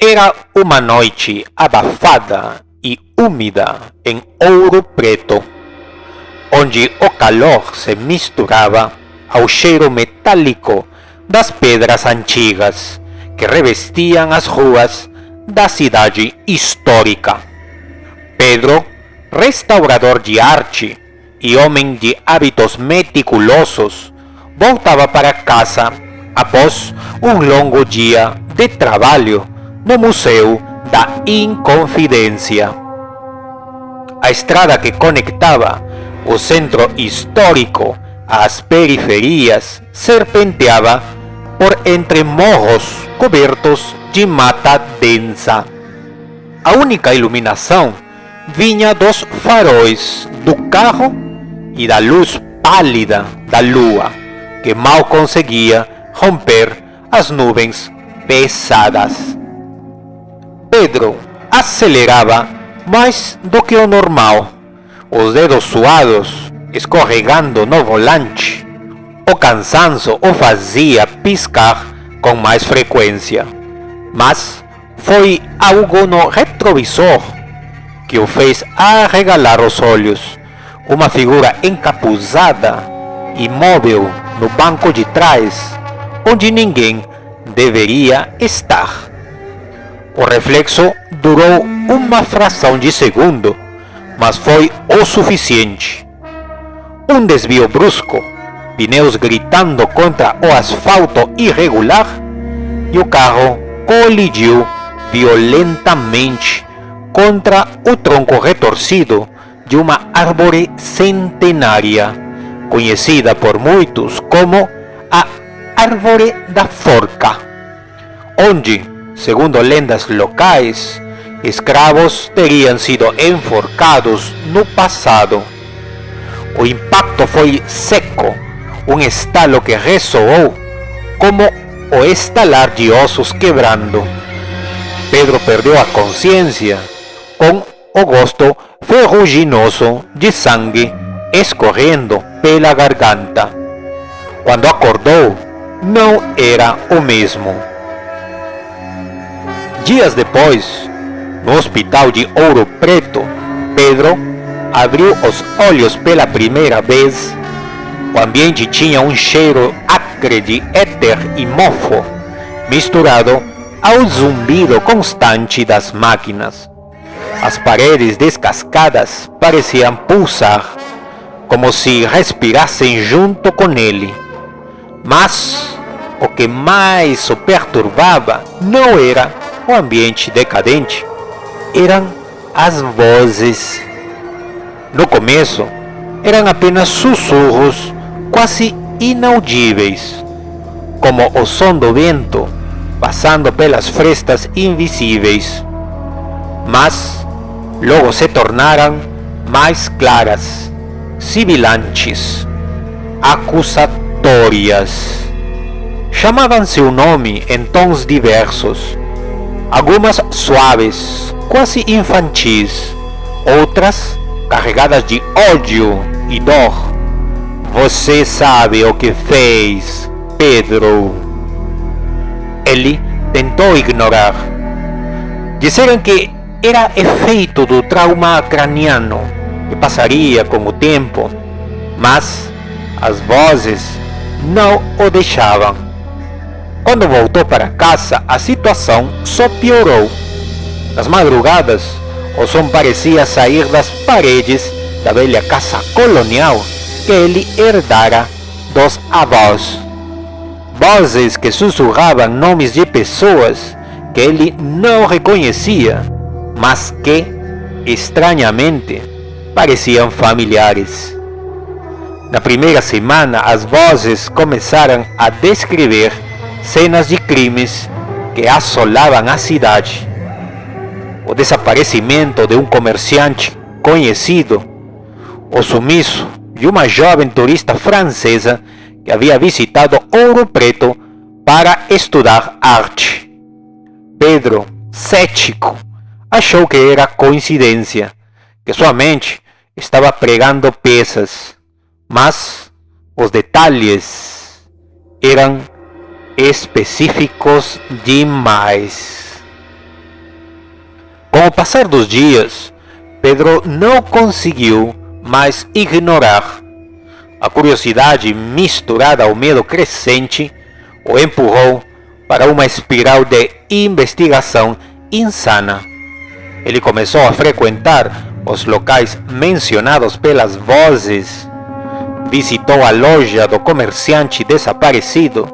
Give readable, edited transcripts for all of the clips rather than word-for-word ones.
Era uma noite abafada e úmida em Ouro Preto, onde o calor se misturava ao cheiro metálico das pedras antigas que revestiam as ruas da cidade histórica. Pedro, restaurador de arte e homem de hábitos meticulosos, voltava para casa após um longo dia de trabalho no Museu da Inconfidência. A estrada que conectava o centro histórico às periferias serpenteava por entre morros cobertos de mata densa. A única iluminação vinha dos faróis do carro e da luz pálida da lua, que mal conseguia romper as nuvens pesadas. Pedro acelerava mais do que o normal, os dedos suados escorregando no volante. O cansaço o fazia piscar com mais frequência, mas foi algo no retrovisor que o fez arregalar os olhos. Uma figura encapuzada, imóvel no banco de trás, onde ninguém deveria estar. O reflexo durou uma fração de segundo, mas foi o suficiente. Um desvio brusco, pneus gritando contra o asfalto irregular, e o carro colidiu violentamente contra o tronco retorcido de uma árvore centenária, conhecida por muitos como a Árvore da Forca, onde, segundo lendas locais, escravos teriam sido enforcados no passado. O impacto foi seco, um estalo que ressoou como o estalar de ossos quebrando. Pedro perdeu a consciência, com o gosto ferruginoso de sangue escorrendo pela garganta. Quando acordou, não era o mesmo. Dias depois, no hospital de Ouro Preto, Pedro abriu os olhos pela primeira vez. O ambiente tinha um cheiro acre de éter e mofo, misturado ao zumbido constante das máquinas. As paredes descascadas pareciam pulsar, como se respirassem junto com ele. Mas o que mais o perturbava não era o ambiente decadente, eram as vozes. No começo, eram apenas sussurros quase inaudíveis, como o som do vento passando pelas frestas invisíveis. Mas logo se tornaram mais claras, sibilantes, acusatórias. Chamavam seu nome em tons diversos, algumas suaves, quase infantis, outras carregadas de ódio e dor. Você sabe o que fez, Pedro. Ele tentou ignorar. Disseram que era efeito do trauma craniano, que passaria com o tempo, mas as vozes não o deixavam. Quando voltou para casa, a situação só piorou. Nas madrugadas, o som parecia sair das paredes da velha casa colonial que ele herdara dos avós. Vozes que sussurravam nomes de pessoas que ele não reconhecia, mas que, estranhamente, pareciam familiares. Na primeira semana, as vozes começaram a descrever cenas de crimes que assolavam a cidade. O desaparecimento de um comerciante conhecido, o sumiço de uma jovem turista francesa que havia visitado Ouro Preto para estudar arte. Pedro, cético, achou que era coincidência, que sua mente estava pregando peças, mas os detalhes eram específicos demais. Com o passar dos dias, Pedro não conseguiu mais ignorar. A curiosidade misturada ao medo crescente o empurrou para uma espiral de investigação insana. Ele começou a frequentar os locais mencionados pelas vozes, visitou a loja do comerciante desaparecido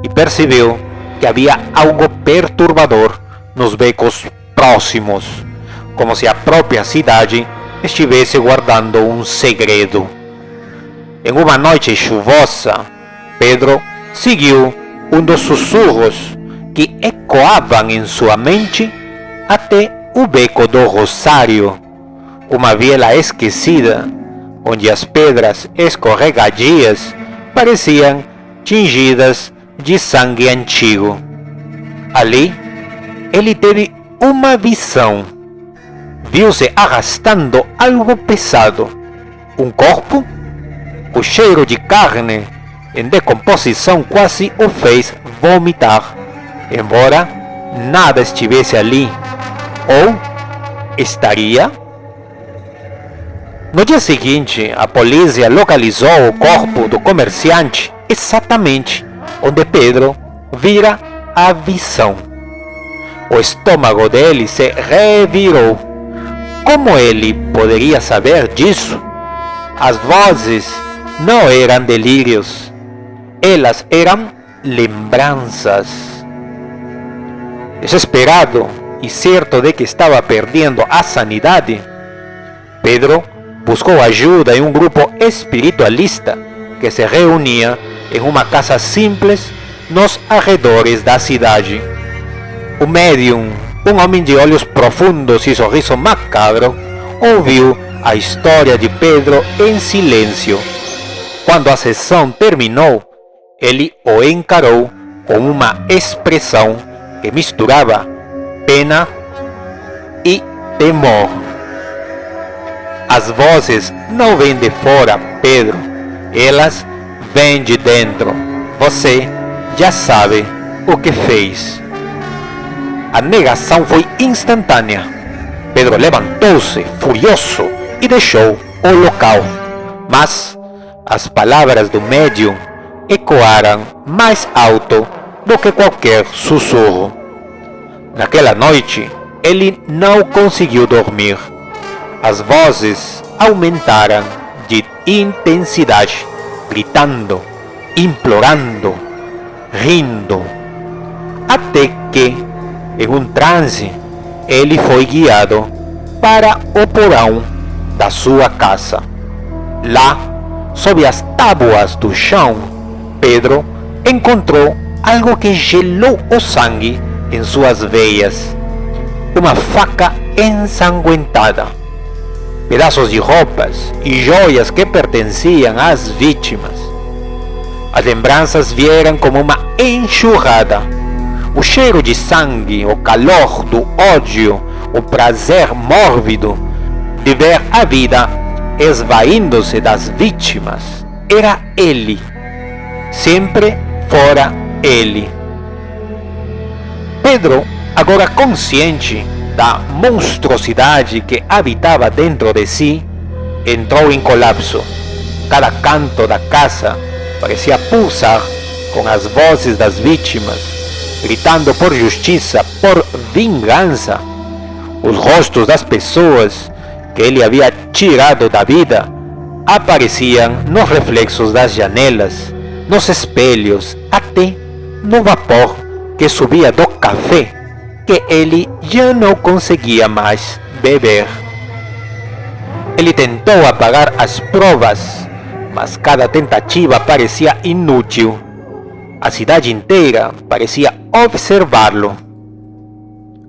e percebeu que havia algo perturbador nos becos próximos, como se a própria cidade estivesse guardando um segredo. Em uma noite chuvosa, Pedro seguiu um dos sussurros que ecoavam em sua mente até o beco do Rosário, uma viela esquecida, onde as pedras escorregadias pareciam tingidas de sangue antigo. Ali, ele teve uma visão. Viu-se arrastando algo pesado, um corpo. O cheiro de carne em decomposição quase o fez vomitar, embora nada estivesse ali. Ou estaria? No dia seguinte, a polícia localizou o corpo do comerciante exatamente onde Pedro vira a visão. O estômago dele se revirou. Como ele poderia saber disso? As vozes não eram delírios, elas eram lembranças. Desesperado e certo de que estava perdendo a sanidade, Pedro buscou ajuda em um grupo espiritualista que se reunia em uma casa simples nos arredores da cidade. O médium, um homem de olhos profundos e sorriso macabro, ouviu a história de Pedro em silêncio. Quando a sessão terminou, ele o encarou com uma expressão que misturava pena e temor. As vozes não vêm de fora, Pedro. Elas vêm de dentro. Você já sabe o que fez. A negação foi instantânea. Pedro levantou-se, furioso, e deixou o local. Mas as palavras do médium ecoaram mais alto do que qualquer sussurro. Naquela noite, ele não conseguiu dormir. As vozes aumentaram de intensidade, gritando, implorando, rindo, até que, em um transe, ele foi guiado para o porão da sua casa. Lá, sob as tábuas do chão, Pedro encontrou algo que gelou o sangue em suas veias. Uma faca ensanguentada, pedaços de roupas e joias que pertenciam às vítimas. As lembranças vieram como uma enxurrada. O cheiro de sangue, o calor do ódio, o prazer mórbido de ver a vida esvaindo-se das vítimas. Era ele. Sempre fora ele. Pedro, agora consciente da monstruosidade que habitava dentro de si, entrou em colapso. Cada canto da casa parecia pulsar com as vozes das vítimas, gritando por justiça, por vingança. Os rostos das pessoas que ele havia tirado da vida apareciam nos reflexos das janelas, nos espelhos, até no vapor que subia do café que ele já não conseguia mais beber. Ele tentou apagar as provas, mas cada tentativa parecia inútil. A cidade inteira parecia observá-lo.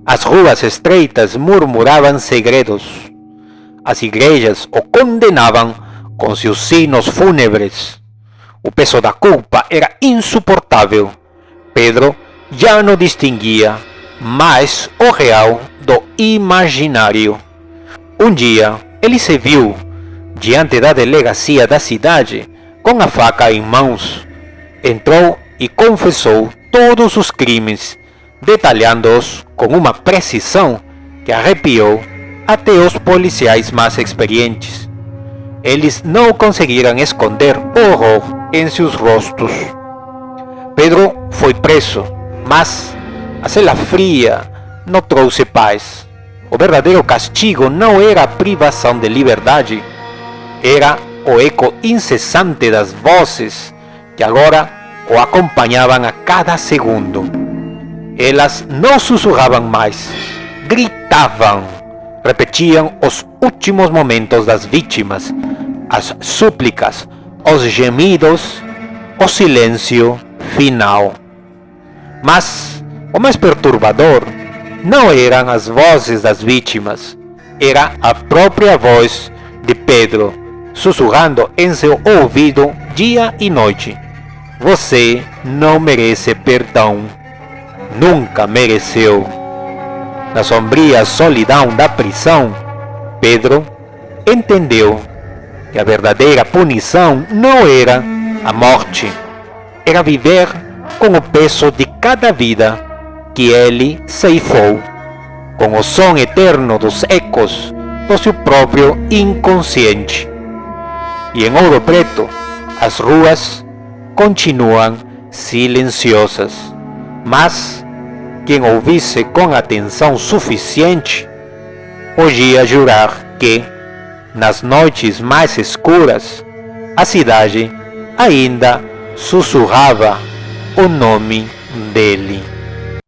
As ruas estreitas murmuravam segredos. As igrejas o condenavam com seus sinos fúnebres. O peso da culpa era insuportável. Pedro já não distinguia mais o real do imaginário. Um dia, ele se viu diante da delegacia da cidade com a faca em mãos. Entrou e confessou todos os crimes, detalhando-os com uma precisão que arrepiou até os policiais mais experientes. Eles não conseguiram esconder o horror em seus rostos. Pedro foi preso, mas a cela fria não trouxe paz. O verdadeiro castigo não era a privação de liberdade, era o eco incessante das vozes que agora o acompanhavam a cada segundo. Elas não sussurravam mais, gritavam, repetiam os últimos momentos das vítimas, as súplicas, os gemidos, o silêncio final. Mas o mais perturbador não eram as vozes das vítimas, era a própria voz de Pedro, sussurrando em seu ouvido dia e noite: você não merece perdão, nunca mereceu. Na sombria solidão da prisão, Pedro entendeu que a verdadeira punição não era a morte, era viver com o peso de cada vida que ele ceifou, com o som eterno dos ecos do seu próprio inconsciente. E em Ouro Preto, as ruas continuam silenciosas, mas quem ouvisse com atenção suficiente podia jurar que, nas noites mais escuras, a cidade ainda sussurrava o nome dele.